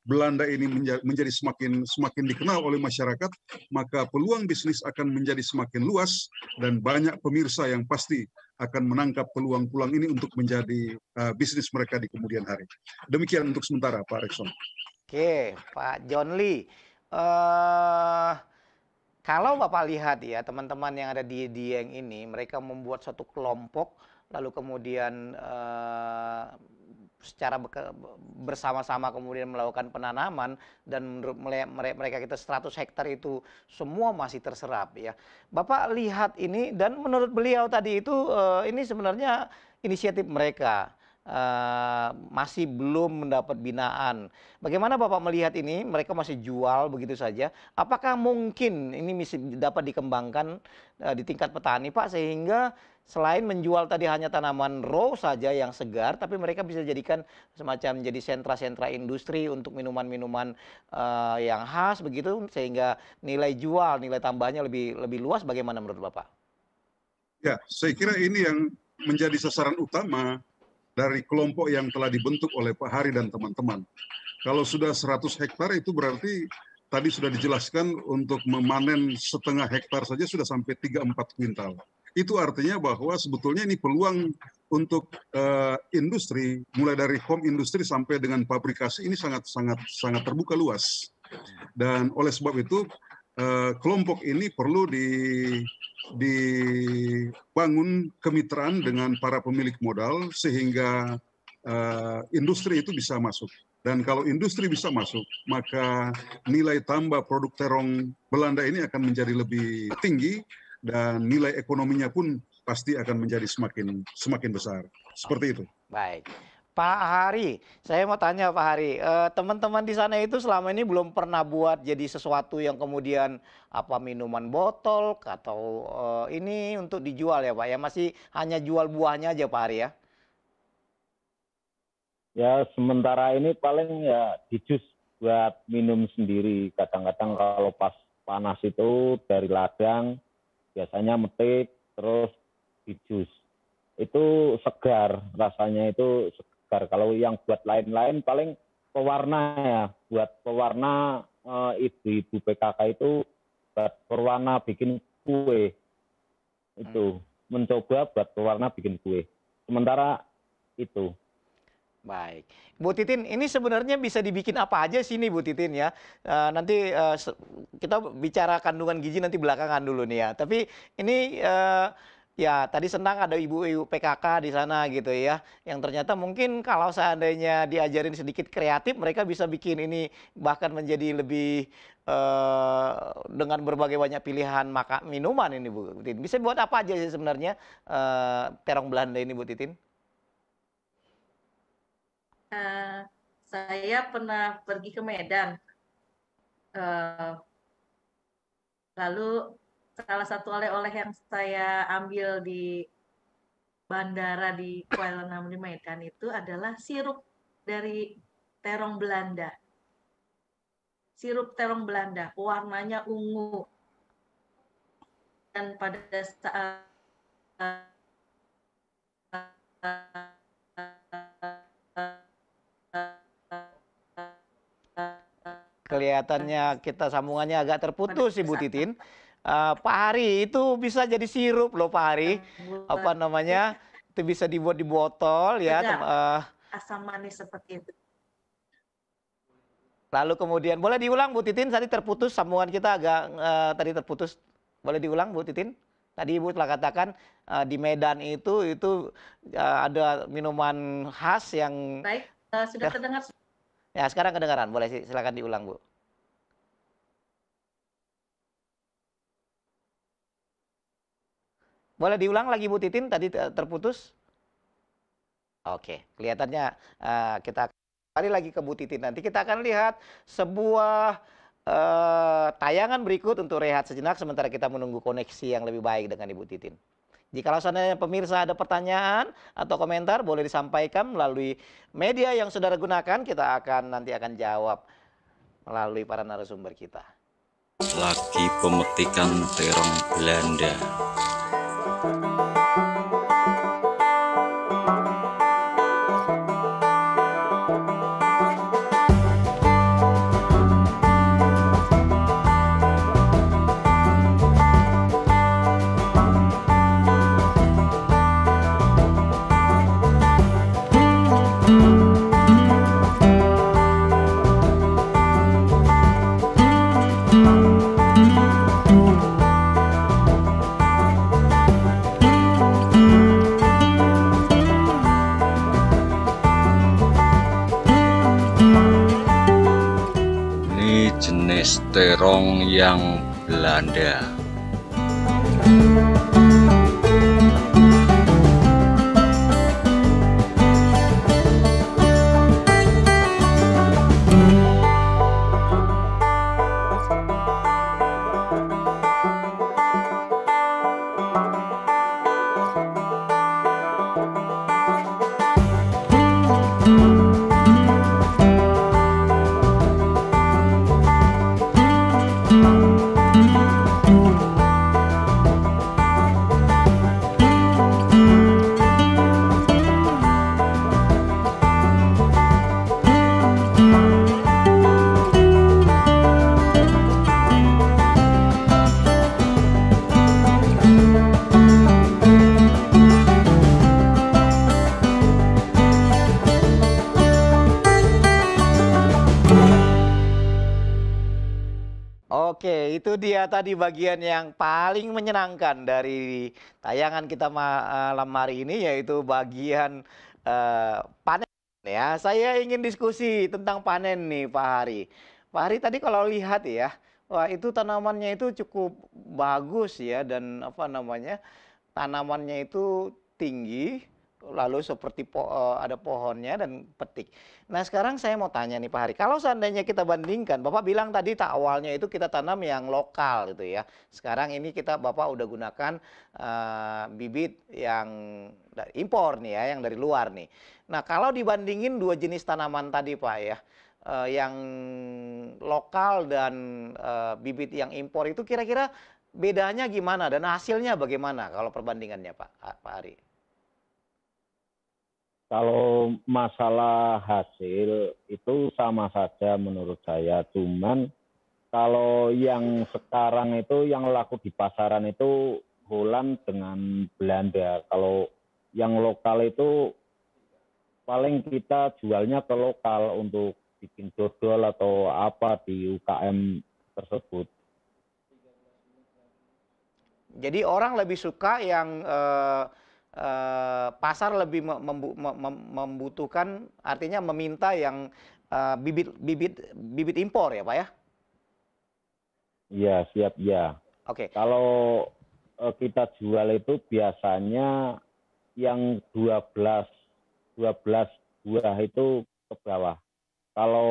Belanda ini menjadi semakin dikenal oleh masyarakat, maka peluang bisnis akan menjadi semakin luas dan banyak pemirsa yang pasti akan menangkap peluang-peluang ini untuk menjadi bisnis mereka di kemudian hari. Demikian untuk sementara, Pak Rekson. Oke, Pak John Lee. Kalau Bapak lihat ya, teman-teman yang ada di Dieng ini, mereka membuat satu kelompok, lalu kemudian secara bersama-sama kemudian melakukan penanaman, dan menurut mereka kita 100 hektar itu semua masih terserap ya. Bapak lihat ini, dan menurut beliau tadi itu ini sebenarnya inisiatif mereka. Masih belum mendapat binaan. Bagaimana Bapak melihat ini? Mereka masih jual begitu saja. Apakah mungkin ini bisa dapat dikembangkan di tingkat petani, Pak, sehingga selain menjual tadi hanya tanaman raw saja yang segar, tapi mereka bisa jadikan semacam jadi sentra-sentra industri untuk minuman-minuman yang khas begitu, sehingga nilai jual, nilai tambahnya lebih luas. Bagaimana menurut Bapak? Ya, saya kira ini yang menjadi sasaran utama dari kelompok yang telah dibentuk oleh Pak Hari dan teman-teman. Kalau sudah 100 hektar itu berarti tadi sudah dijelaskan untuk memanen setengah hektar saja sudah sampai 3-4 kuintal. Itu artinya bahwa sebetulnya ini peluang untuk industri, mulai dari home industri sampai dengan pabrikasi ini sangat terbuka luas. Dan oleh sebab itu kelompok ini perlu dibangun kemitraan dengan para pemilik modal sehingga industri itu bisa masuk. Dan kalau industri bisa masuk, maka nilai tambah produk terong Belanda ini akan menjadi lebih tinggi dan nilai ekonominya pun pasti akan menjadi semakin besar. Seperti itu. Baik. Pak Hari, saya mau tanya Pak Hari, teman-teman di sana itu selama ini belum pernah buat jadi sesuatu yang kemudian apa minuman botol atau ini untuk dijual ya Pak ya, masih hanya jual buahnya aja Pak Hari ya? Ya sementara ini paling ya di jus buat minum sendiri. Kadang-kadang kalau pas panas itu dari ladang biasanya metik terus di jus. Itu segar, rasanya itu segar. Kalau yang buat lain-lain paling pewarna ya. Buat pewarna ibu-ibu PKK itu buat pewarna bikin kue. Itu mencoba buat pewarna bikin kue. Sementara itu. Baik, Bu Titin, ini sebenarnya bisa dibikin apa aja sih nih Bu Titin ya? Nanti kita bicara kandungan gizi nanti belakangan dulu nih ya. Tapi ini ya tadi senang ada ibu-ibu PKK di sana gitu ya, yang ternyata mungkin kalau seandainya diajarin sedikit kreatif, mereka bisa bikin ini bahkan menjadi lebih dengan berbagai banyak pilihan minuman ini Bu Titin. Bisa buat apa aja sih sebenarnya terong Belanda ini Bu Titin? Saya pernah pergi ke Medan, lalu salah satu oleh-oleh yang saya ambil di bandara di Kuala Namu di Medan itu adalah sirup dari terong Belanda. Sirup terong Belanda, warnanya ungu. Dan pada saat kelihatannya kita sambungannya agak terputus Ibu Titin. Pak Hari itu bisa jadi sirup loh Pak Hari. Apa namanya? Itu bisa dibuat di botol ya. Asam manis seperti itu. Lalu kemudian boleh diulang Bu Titin, tadi terputus sambungan kita agak tadi terputus. Boleh diulang Bu Titin? Tadi Ibu telah katakan di Medan itu ada minuman khas yang baik, sudah terdengar. Ya, sekarang kedengaran. Boleh silakan diulang, Bu. Boleh diulang lagi, Bu Titin? Tadi terputus. Oke, kelihatannya kita kembali lagi ke Bu Titin. Nanti kita akan lihat sebuah tayangan berikut untuk rehat sejenak sementara kita menunggu koneksi yang lebih baik dengan Ibu Titin. Jika seandainya pemirsa ada pertanyaan atau komentar, boleh disampaikan melalui media yang saudara gunakan. Kita nanti akan jawab melalui para narasumber kita. Lagi pemetikan terong Belanda. Jenis terong yang Belanda. Oke, itu dia tadi bagian yang paling menyenangkan dari tayangan kita malam hari ini, yaitu bagian panen ya. Saya ingin diskusi tentang panen nih Pak Hari. Pak Hari tadi kalau lihat ya, wah itu tanamannya itu cukup bagus ya, dan apa namanya, tanamannya itu tinggi, lalu seperti ada pohonnya dan petik. Nah sekarang saya mau tanya nih Pak Hari, kalau seandainya kita bandingkan, Bapak bilang tadi awalnya itu kita tanam yang lokal gitu ya. Sekarang ini Bapak udah gunakan bibit yang impor nih ya, yang dari luar nih. Nah kalau dibandingin dua jenis tanaman tadi Pak ya, yang lokal dan bibit yang impor itu kira-kira bedanya gimana dan hasilnya bagaimana kalau perbandingannya Pak Ari? Kalau masalah hasil itu sama saja menurut saya. Cuman kalau yang sekarang itu yang laku di pasaran itu Holland dengan Belanda. Kalau yang lokal itu paling kita jualnya ke lokal untuk bikin dodol atau apa di UKM tersebut. Jadi orang lebih suka yang pasar lebih membutuhkan, artinya meminta yang bibit impor ya Pak ya? Iya, siap ya. Oke. Kalau kita jual itu biasanya yang 12 buah itu ke bawah. Kalau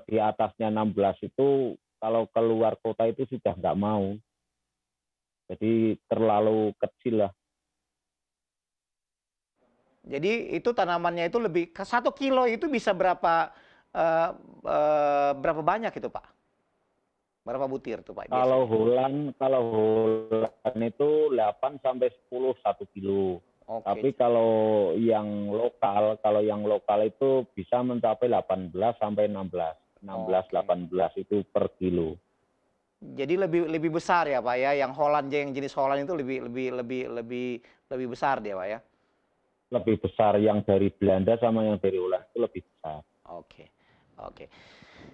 di atasnya 16 itu kalau keluar kota itu sudah nggak mau. Jadi terlalu kecil lah. Jadi itu tanamannya itu lebih ke 1 kilo itu bisa berapa banyak itu Pak? Berapa butir tuh Pak? Kalau Holland itu 8 sampai 10 1 kilo. Oke. Tapi kalau yang lokal itu bisa mencapai 18 sampai 16. 16 18 itu per kilo. Jadi lebih besar ya Pak ya, yang Holland, yang jenis Holland itu lebih besar dia Pak ya. Lebih besar yang dari Belanda sama yang dari Holland itu lebih besar. Oke.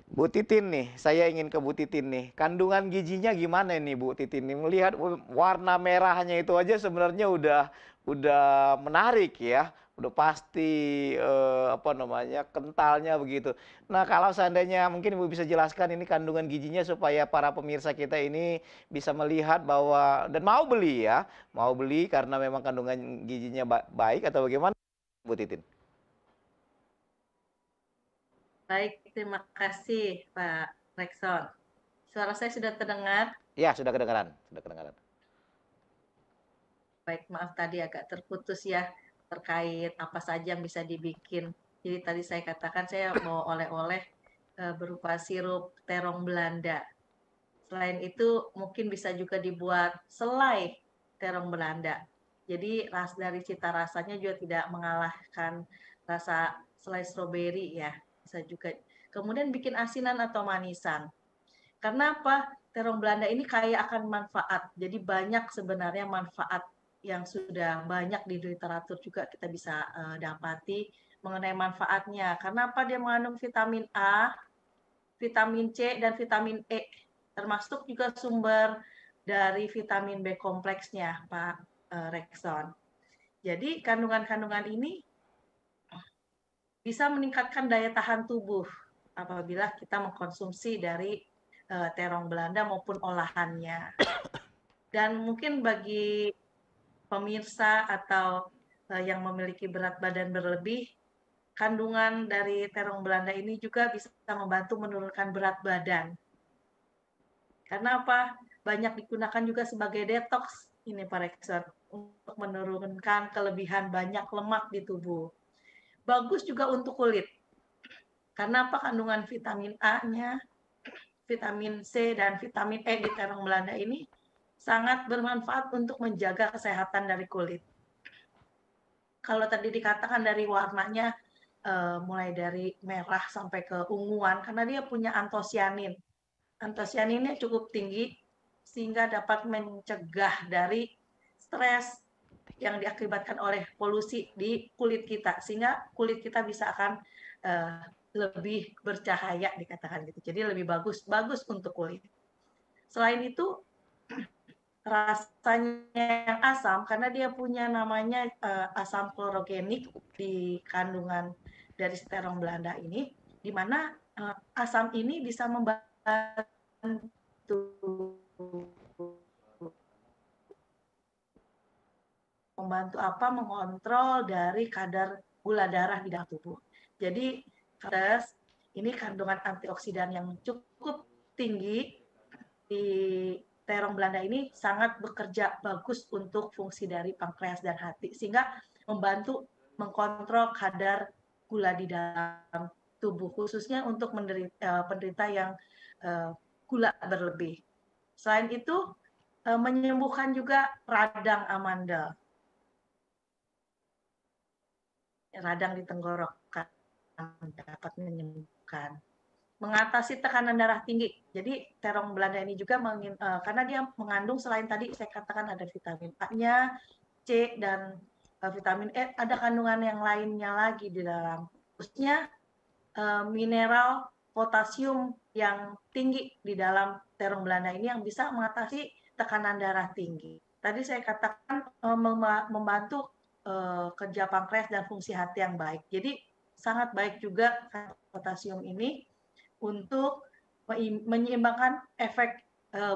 Bu Titin nih, saya ingin ke Bu Titin nih. Kandungan gizinya gimana nih Bu Titin nih? Melihat warna merahnya itu aja sebenarnya udah menarik ya. Udah pasti kentalnya begitu. Nah, kalau seandainya mungkin Ibu bisa jelaskan ini kandungan gizinya supaya para pemirsa kita ini bisa melihat bahwa dan mau beli ya. Mau beli karena memang kandungan gizinya baik atau bagaimana Bu Titin? Baik, terima kasih Pak Rekson. Suara saya sudah terdengar? Ya, sudah kedengaran. Baik, maaf tadi agak terputus ya terkait apa saja yang bisa dibikin. Jadi tadi saya katakan saya mau oleh-oleh berupa sirup terong Belanda. Selain itu mungkin bisa juga dibuat selai terong Belanda. Jadi dari cita rasanya juga tidak mengalahkan rasa selai stroberi ya. Bisa juga. Kemudian bikin asinan atau manisan. Karena apa? Terong Belanda ini kaya akan manfaat. Jadi banyak sebenarnya manfaat yang sudah banyak di literatur juga kita bisa dapati mengenai manfaatnya. Karena apa? Dia mengandung vitamin A, vitamin C, dan vitamin E. Termasuk juga sumber dari vitamin B kompleksnya, Pak Rekson. Jadi kandungan-kandungan ini bisa meningkatkan daya tahan tubuh apabila kita mengkonsumsi dari terong Belanda maupun olahannya. Dan mungkin bagi pemirsa atau yang memiliki berat badan berlebih, kandungan dari terong Belanda ini juga bisa membantu menurunkan berat badan. Karena apa? Banyak digunakan juga sebagai detox ini Pak Rekson untuk menurunkan kelebihan banyak lemak di tubuh. Bagus juga untuk kulit. Karena apa? Kandungan vitamin A-nya, vitamin C, dan vitamin E di terong Belanda ini sangat bermanfaat untuk menjaga kesehatan dari kulit. Kalau tadi dikatakan dari warnanya, mulai dari merah sampai ke unguan, karena dia punya antosianin. Antosianinnya cukup tinggi, sehingga dapat mencegah dari stres yang diakibatkan oleh polusi di kulit kita, sehingga kulit kita bisa akan lebih bercahaya dikatakan gitu. Jadi lebih bagus untuk kulit. Selain itu rasanya yang asam karena dia punya namanya asam klorogenik di kandungan dari terong Belanda ini, di mana asam ini bisa membantu membantu apa? Mengontrol dari kadar gula darah di dalam tubuh. Jadi ini kandungan antioksidan yang cukup tinggi di terong Belanda ini sangat bekerja bagus untuk fungsi dari pankreas dan hati, sehingga membantu mengkontrol kadar gula di dalam tubuh, khususnya untuk penderita yang gula berlebih. Selain itu, menyembuhkan juga radang amandel, radang di tenggorokan dapat menyembuhkan. Mengatasi tekanan darah tinggi. Jadi terong Belanda ini juga karena dia mengandung selain tadi saya katakan ada vitamin A-nya, C dan vitamin E, ada kandungan yang lainnya lagi di dalam. Khususnya mineral potasium yang tinggi di dalam terong Belanda ini yang bisa mengatasi tekanan darah tinggi. Tadi saya katakan membantu kerja pankreas dan fungsi hati yang baik. Jadi sangat baik juga potasium ini untuk menyeimbangkan efek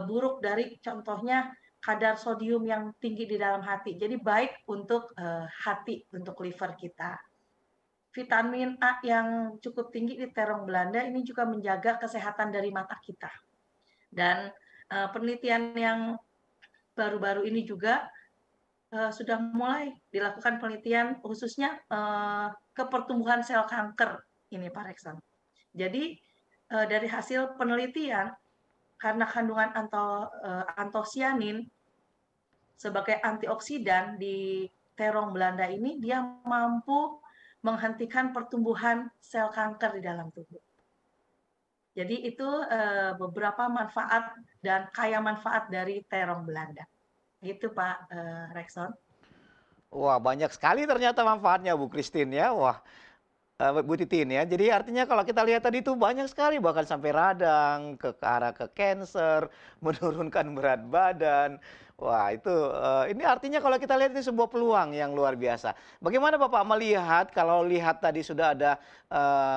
buruk dari contohnya kadar sodium yang tinggi di dalam hati. Jadi baik untuk hati, untuk liver kita. Vitamin A yang cukup tinggi di terong Belanda ini juga menjaga kesehatan dari mata kita. Dan penelitian yang baru-baru ini juga sudah mulai dilakukan penelitian khususnya ke pertumbuhan sel kanker ini Pak Rekson. Jadi dari hasil penelitian, karena kandungan antosianin sebagai antioksidan di terong Belanda ini, dia mampu menghentikan pertumbuhan sel kanker di dalam tubuh. Jadi itu beberapa manfaat dan kaya manfaat dari terong Belanda. Gitu Pak Rekson. Wah, banyak sekali ternyata manfaatnya Bu Christine ya. Wah, Bu Titin ya. Jadi artinya kalau kita lihat tadi itu banyak sekali, bahkan sampai radang, ke arah ke cancer, menurunkan berat badan. Wah itu ini artinya kalau kita lihat ini sebuah peluang yang luar biasa. Bagaimana Bapak melihat kalau lihat tadi sudah ada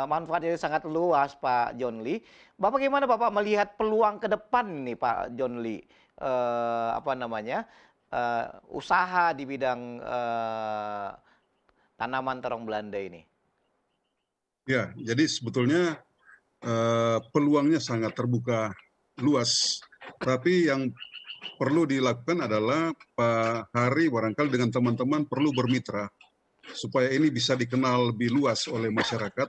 manfaatnya sangat luas Pak John Lee. Bagaimana Bapak melihat peluang ke depan nih Pak John Lee? Usaha di bidang tanaman terong Belanda ini? Ya, jadi sebetulnya peluangnya sangat terbuka luas. Tapi yang perlu dilakukan adalah Pak Hari barangkali dengan teman-teman perlu bermitra supaya ini bisa dikenal lebih luas oleh masyarakat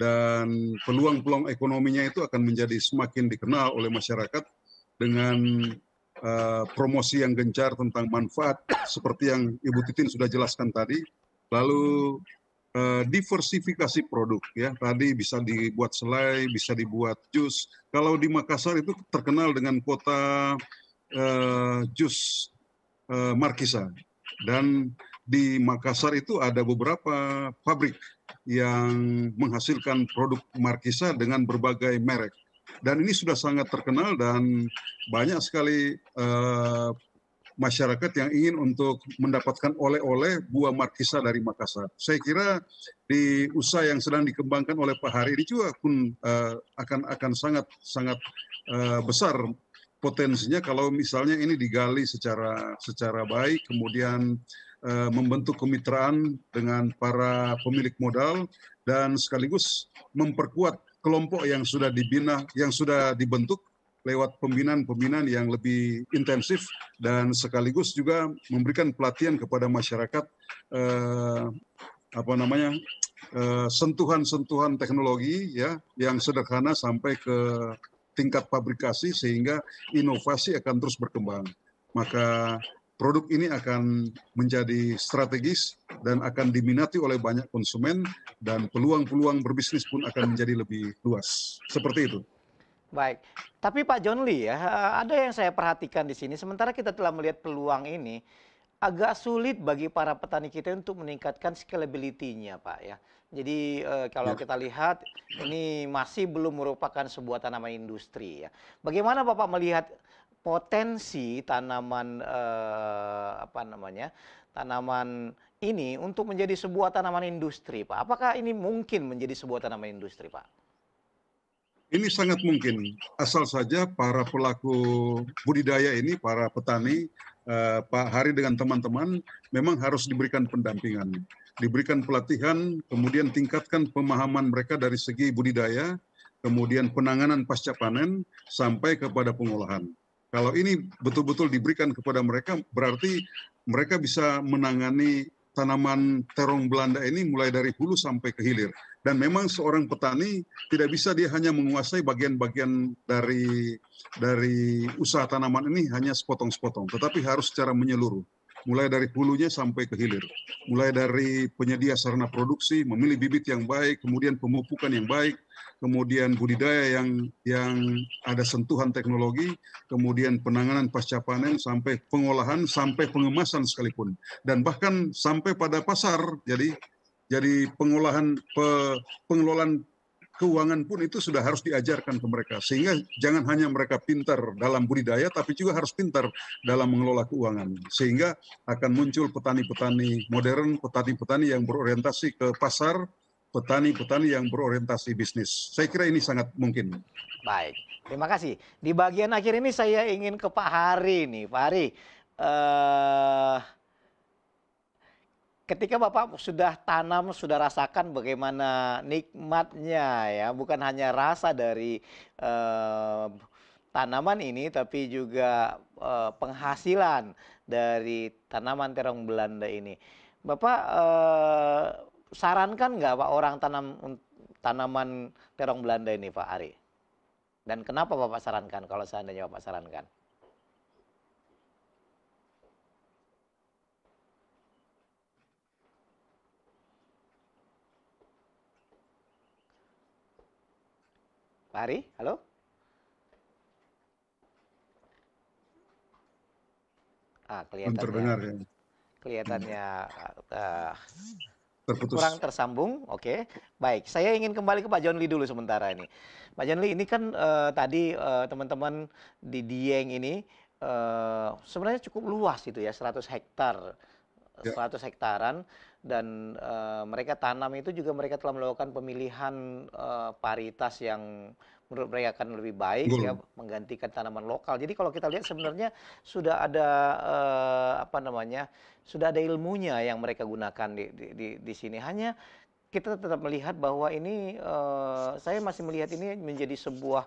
dan peluang-peluang ekonominya itu akan menjadi semakin dikenal oleh masyarakat dengan promosi yang gencar tentang manfaat seperti yang Ibu Titin sudah jelaskan tadi. Lalu diversifikasi produk ya, tadi bisa dibuat selai, bisa dibuat jus. Kalau di Makassar itu terkenal dengan kota jus Markisa, dan di Makassar itu ada beberapa pabrik yang menghasilkan produk Markisa dengan berbagai merek, dan ini sudah sangat terkenal dan banyak sekali masyarakat yang ingin untuk mendapatkan oleh-oleh buah Markisa dari Makassar. Saya kira di usaha yang sedang dikembangkan oleh Pak Hari ini juga pun akan sangat besar potensinya kalau misalnya ini digali secara baik, kemudian membentuk kemitraan dengan para pemilik modal dan sekaligus memperkuat kelompok yang sudah dibina, yang sudah dibentuk lewat pembinaan-pembinaan yang lebih intensif dan sekaligus juga memberikan pelatihan kepada masyarakat sentuhan-sentuhan teknologi ya yang sederhana sampai ke tingkat pabrikasi sehingga inovasi akan terus berkembang. Maka produk ini akan menjadi strategis dan akan diminati oleh banyak konsumen dan peluang-peluang berbisnis pun akan menjadi lebih luas. Seperti itu. Baik, tapi Pak John Lee ya, ada yang saya perhatikan di sini. Sementara kita telah melihat peluang ini, agak sulit bagi para petani kita untuk meningkatkan scalability-nya, Pak ya. Jadi kalau kita lihat ini masih belum merupakan sebuah tanaman industri ya. Bagaimana Bapak melihat potensi tanaman tanaman ini untuk menjadi sebuah tanaman industri, Pak? Apakah ini mungkin menjadi sebuah tanaman industri, Pak? Ini sangat mungkin, asal saja para pelaku budidaya ini, para petani, Pak Hari dengan teman-teman memang harus diberikan pendampingan, diberikan pelatihan, kemudian tingkatkan pemahaman mereka dari segi budidaya, kemudian penanganan pasca panen, sampai kepada pengolahan. Kalau ini betul-betul diberikan kepada mereka, berarti mereka bisa menangani tanaman terong Belanda ini mulai dari hulu sampai ke hilir. Dan memang seorang petani tidak bisa dia hanya menguasai bagian-bagian dari usaha tanaman ini hanya sepotong-sepotong, tetapi harus secara menyeluruh. Mulai dari hulunya sampai ke hilir. Mulai dari penyedia sarana produksi, memilih bibit yang baik, kemudian pemupukan yang baik, kemudian budidaya yang ada sentuhan teknologi, kemudian penanganan pasca panen, sampai pengolahan, sampai pengemasan sekalipun. Dan bahkan sampai pada pasar, jadi pengelolaan keuangan pun itu sudah harus diajarkan ke mereka. Sehingga jangan hanya mereka pintar dalam budidaya, tapi juga harus pintar dalam mengelola keuangan. Sehingga akan muncul petani-petani modern, petani-petani yang berorientasi ke pasar, petani-petani yang berorientasi bisnis. Saya kira ini sangat mungkin. Baik, terima kasih. Di bagian akhir ini saya ingin ke Pak Hari nih. Pak Hari, ketika Bapak sudah tanam, sudah rasakan bagaimana nikmatnya ya, bukan hanya rasa dari tanaman ini, tapi juga penghasilan dari tanaman terong Belanda ini. Bapak sarankan nggak Pak orang tanaman terong Belanda ini, Pak Ari? Dan kenapa Bapak sarankan kalau seandainya Bapak sarankan? Pak Ari, halo? Terdengar ya. Kelihatannya Terputus. kurang tersambung. Oke, baik. Saya ingin kembali ke Pak John Lee dulu sementara ini. Pak John Lee, ini kan tadi teman-teman di Dieng ini sebenarnya cukup luas itu ya, 100 hektar. 100 hektaran, dan mereka tanam itu juga mereka telah melakukan pemilihan varietas yang menurut mereka akan lebih baik ya, menggantikan tanaman lokal. Jadi kalau kita lihat sebenarnya sudah ada sudah ada ilmunya yang mereka gunakan di sini. Hanya kita tetap melihat bahwa ini saya masih melihat ini menjadi sebuah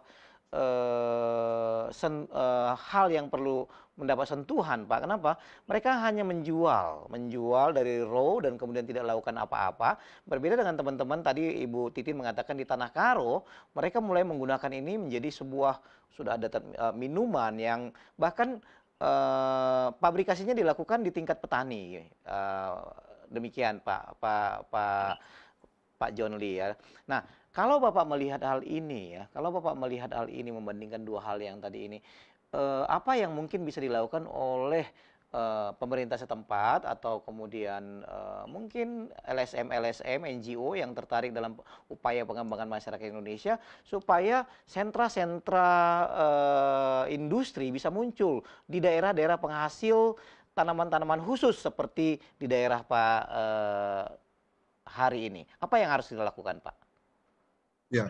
hal yang perlu mendapat sentuhan, Pak. Kenapa? Mereka hanya menjual dari raw dan kemudian tidak lakukan apa-apa. Berbeda dengan teman-teman tadi Ibu Titin mengatakan di Tanah Karo, mereka mulai menggunakan ini menjadi sebuah sudah ada minuman yang bahkan pabrikasinya dilakukan di tingkat petani. Demikian Pak John Lee ya. Nah, kalau Bapak melihat hal ini ya, kalau Bapak melihat hal ini membandingkan dua hal yang tadi ini, apa yang mungkin bisa dilakukan oleh pemerintah setempat atau kemudian mungkin LSM, NGO yang tertarik dalam upaya pengembangan masyarakat Indonesia supaya sentra-sentra industri bisa muncul di daerah-daerah penghasil tanaman-tanaman khusus seperti di daerah Pak Hari ini. Apa yang harus dilakukan, Pak? Ya,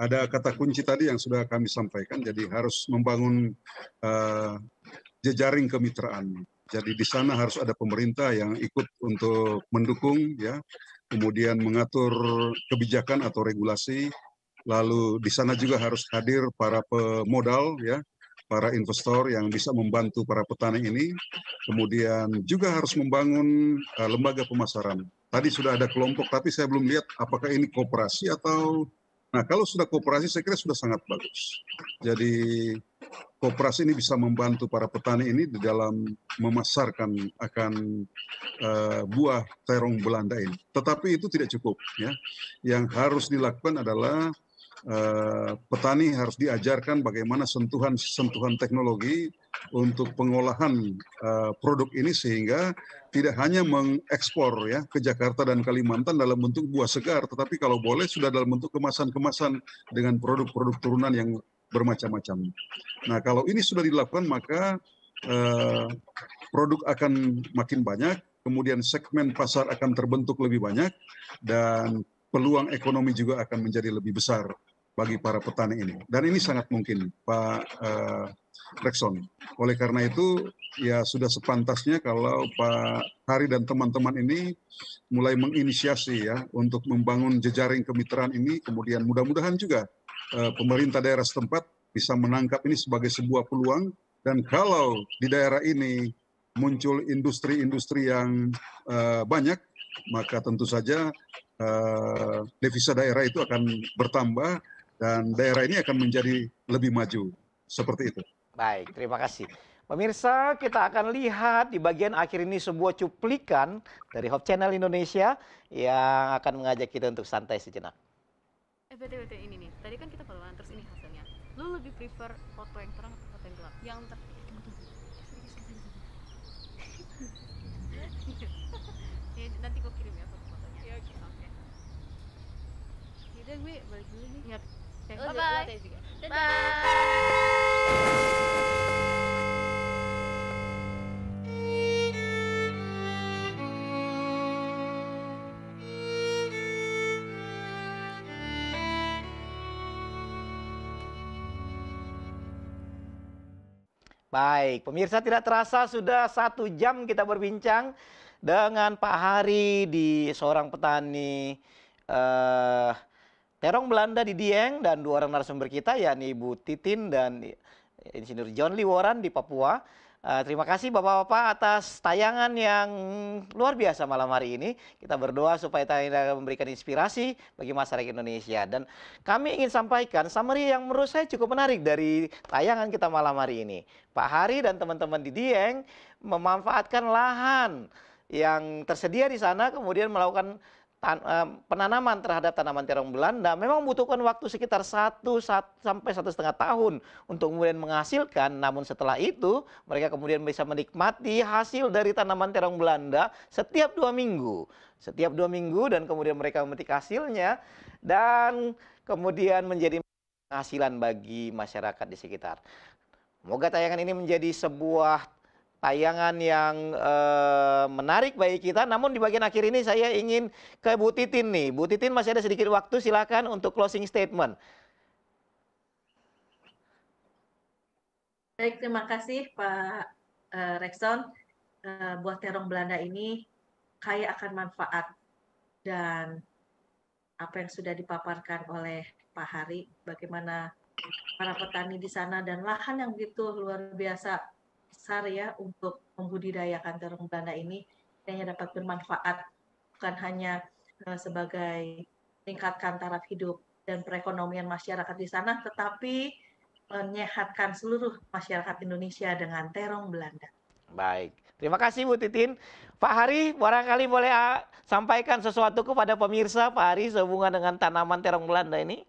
ada kata kunci tadi yang sudah kami sampaikan. Jadi harus membangun jejaring kemitraan. Jadi di sana harus ada pemerintah yang ikut untuk mendukung, ya, kemudian mengatur kebijakan atau regulasi. Lalu di sana juga harus hadir para pemodal, ya, para investor yang bisa membantu para petani ini. Kemudian juga harus membangun lembaga pemasaran. Tadi sudah ada kelompok, tapi saya belum lihat apakah ini koperasi atau... Nah, kalau sudah koperasi, saya kira sudah sangat bagus. Jadi, koperasi ini bisa membantu para petani ini di dalam memasarkan akan buah terong Belanda ini. Tetapi itu tidak cukup, ya. Yang harus dilakukan adalah petani harus diajarkan bagaimana sentuhan teknologi untuk pengolahan produk ini sehingga tidak hanya mengekspor ya ke Jakarta dan Kalimantan dalam bentuk buah segar, tetapi kalau boleh sudah dalam bentuk kemasan-kemasan dengan produk-produk turunan yang bermacam-macam. Nah, kalau ini sudah dilakukan maka produk akan makin banyak, kemudian segmen pasar akan terbentuk lebih banyak dan peluang ekonomi juga akan menjadi lebih besar. bagi para petani ini. Dan ini sangat mungkin, Pak Rekson. Oleh karena itu, ya sudah sepantasnya kalau Pak Hari dan teman-teman ini mulai menginisiasi ya untuk membangun jejaring kemitraan ini, kemudian mudah-mudahan juga pemerintah daerah setempat bisa menangkap ini sebagai sebuah peluang, dan kalau di daerah ini muncul industri-industri yang banyak, maka tentu saja devisa daerah itu akan bertambah dan daerah ini akan menjadi lebih maju. Seperti itu. Baik, terima kasih. Pemirsa, kita akan lihat di bagian akhir ini sebuah cuplikan dari Hope Channel Indonesia yang akan mengajak kita untuk santai sejenak. BTW ini nih, tadi kan kita fotoan, terus ini hasilnya. Lu lebih prefer foto yang terang atau foto yang gelap? Yang ya, nanti gue kirim ya foto-fotonya. Ya, oke. Yaudah gue balik dulu nih. Ya. Bye-bye. Baik, pemirsa, tidak terasa sudah 1 jam kita berbincang dengan Pak Hari, di seorang petani terong Belanda di Dieng, dan 2 orang narasumber kita yakni Ibu Titin dan Insinyur John Lee Warren di Papua. Terima kasih Bapak-Bapak atas tayangan yang luar biasa malam hari ini. Kita berdoa supaya tayangan memberikan inspirasi bagi masyarakat Indonesia. Dan kami ingin sampaikan summary yang menurut saya cukup menarik dari tayangan kita malam hari ini. Pak Hari dan teman-teman di Dieng memanfaatkan lahan yang tersedia di sana, kemudian melakukan penanaman terhadap tanaman terong Belanda. Memang membutuhkan waktu sekitar 1 sampai 1,5 tahun untuk kemudian menghasilkan. Namun setelah itu mereka kemudian bisa menikmati hasil dari tanaman terong Belanda setiap 2 minggu. Setiap 2 minggu, dan kemudian mereka memetik hasilnya dan kemudian menjadi penghasilan bagi masyarakat di sekitar. Semoga tayangan ini menjadi sebuah tayangan yang menarik bagi kita. Namun di bagian akhir ini saya ingin ke Bu Titin nih. Bu Titin, masih ada sedikit waktu, silakan untuk closing statement. Baik, terima kasih Pak Rekson. Buah terong Belanda ini kaya akan manfaat, dan apa yang sudah dipaparkan oleh Pak Hari, bagaimana para petani di sana dan lahan yang begitu luar biasa besar ya untuk membudidayakan terong Belanda ini, hanya dapat bermanfaat bukan hanya sebagai meningkatkan taraf hidup dan perekonomian masyarakat di sana, tetapi menyehatkan seluruh masyarakat Indonesia dengan terong Belanda. Baik, terima kasih Bu Titin. Pak Hari, barangkali boleh sampaikan sesuatu kepada pemirsa Pak Hari sehubungan dengan tanaman terong Belanda ini.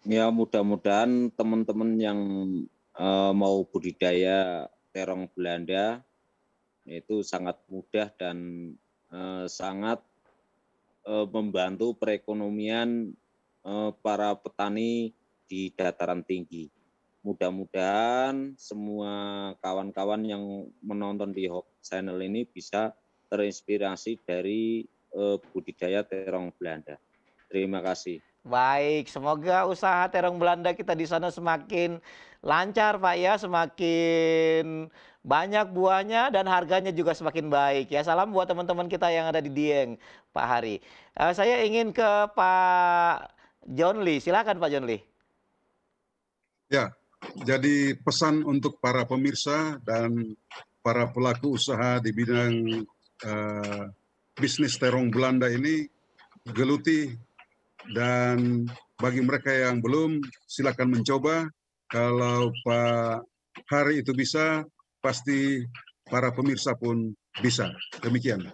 Ya, mudah-mudahan teman-teman yang mau budidaya terong Belanda itu sangat mudah dan sangat membantu perekonomian para petani di dataran tinggi. Mudah-mudahan semua kawan-kawan yang menonton di Hope Channel ini bisa terinspirasi dari budidaya terong Belanda. Terima kasih. Baik, semoga usaha terong Belanda kita di sana semakin lancar Pak ya, semakin banyak buahnya dan harganya juga semakin baik ya. Salam buat teman-teman kita yang ada di Dieng, Pak Hari. Saya ingin ke Pak John Lee, silakan Pak John Lee. Ya, jadi pesan untuk para pemirsa dan para pelaku usaha di bidang bisnis terong Belanda ini, geluti, dan bagi mereka yang belum, silakan mencoba. Kalau Pak Hari itu bisa, pasti para pemirsa pun bisa. Demikian.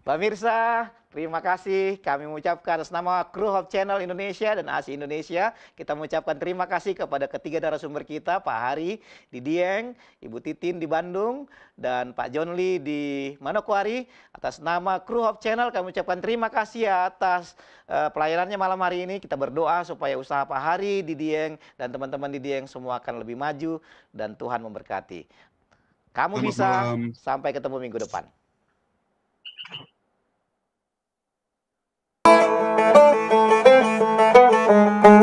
Pemirsa, terima kasih. Kami mengucapkan atas nama kru Hope Channel Indonesia dan ASI Indonesia, kita mengucapkan terima kasih kepada ketiga narasumber kita, Pak Hari di Dieng, Ibu Titin di Bandung, dan Pak John Lee di Manokwari. Atas nama kru Hope Channel kami ucapkan terima kasih atas pelayanannya malam hari ini. Kita berdoa supaya usaha Pak Hari di Dieng dan teman-teman di Dieng semua akan lebih maju dan Tuhan memberkati. Kamu Selamat bisa, malam. sampai ketemu minggu depan. Thank you.